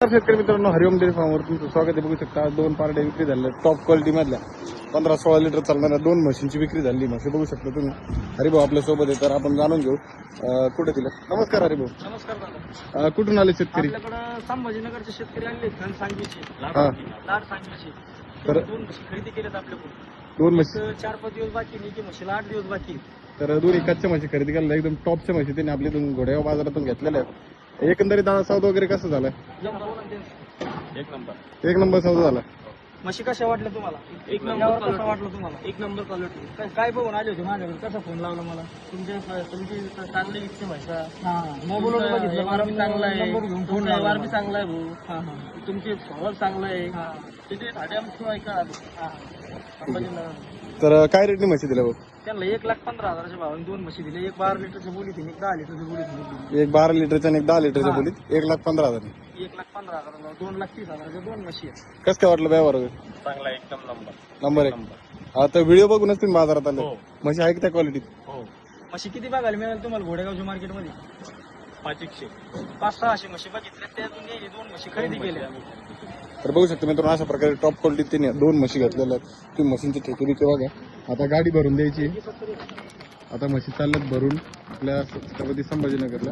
शेतकरी मित्रांनो, हरिओम डेअरी फार्मवर तुमचं स्वागत आहे. बघू शकता दोन पारडे विक्री झाल्या टॉप क्वालिटी मधल्या 15-16 लिटर चालणाऱ्या दोन म्हशींची विक्री झाली. म्हशी बघू शकता तुम्ही. हरिभाऊ आपल्या सोबत आहे, तर आपण जाणून घेऊ कुठे दिलं. नमस्कार हरिभाऊ. नमस्कार दादा. कुठून आले शेतकरी? आपल्याकडे संभाजीनगरचे शेतकरी आणले धन सांगलीचे, लाड सांगलीचे. तर दोन म्हशी खरेदी केल्यात आपल्याकडून. दोन म्हशी 4-5 दिवस बाकी नाही की म्हशीला 8 दिवस बाकी. तर दोन्ही कच्च्या म्हशी खरेदी केल्या, एकदम टॉपच्या म्हशी त्यांनी आपल्या इथून घोड्यावर बाजारातून घेतलेल्या आहेत. एकंदरीत दादा सौदा वगैरे कसं झालं? एक नंबर सौदा झाला. म्हशी कशा वाटल्या तुम्हाला? एक नंबर कसं वाटलं तुम्हाला? एक नंबर क्वालिटी. काय बघून आले होते माझ्याकडे? कसा फोन लावला मला? तुमची चांगली इच्छा व्हायचा. मोबाईलवर बघितलं, वारबी चांगला आहे, फोन वारबी चांगला आहे भाऊ. तुमचे स्वभाव चांगला आहे. तिथे साडे आमची ऐका संभाजीनगर. तर काय रेटने म्हशी दिल्या भाऊ? त्यांना 1,15,000च्या भावाने दोन म्हशी दिले. एक 12 लिटरच्या बोलीत, एक 10 लिटरच्या बोलीत. एक 12 लिटरच्या आणि एक 10 लिटरच्या बोलीत 1,15,000. 1,15,000, 2,30,000 दोन म्हशी आहेत. कसं काय वाटलं व्यवहार वगैरे? चांगला एकदम नंबर एक. आता व्हिडिओ बघूनच तुम्ही बाजारात आले. म्हशी आहे की त्या क्वालिटीत? म्हशी किती बघायला मिळेल तुम्हाला घोडेगावच्या मार्केटमध्ये? 500-600 म्हशी बघितल्या, त्यातून हे दोन म्हशी खरेदी केल्या. तर बघू शकता मित्रांनो, अशा प्रकारे टॉप क्वालिटीत त्यांनी दोन म्हशी घेतलेल्या आहेत. तुम्ही म्हशींची ठेकेरी ते बघा. आता गाडी भरून द्यायची. आता म्हशी चालल्यात भरून आपल्या छत्रपती संभाजीनगरला.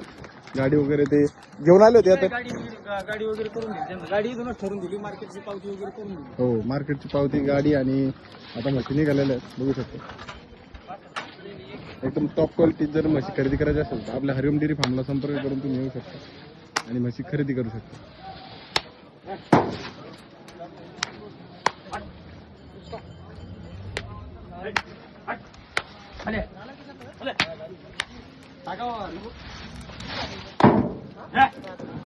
गाडी वगैरे ते घेऊन आले होते. आता गाडी वगैरे करून दिली त्यांना. गाडी इथूनच ठरून दिली, मार्केटची पावती वगैरे करून दिली. हो, मार्केटची पावती, गाडी आणि आता म्हशी निघालेल्या आहेत. बघू शकता एकदम टॉप क्वालिटीत जर म्हशी खरेदी करायची असेल तर आपल्या हरिओम डेअरी फार्मला संपर्क करून तुम्ही येऊ शकता आणि म्हशी खरेदी करू शकता. टाका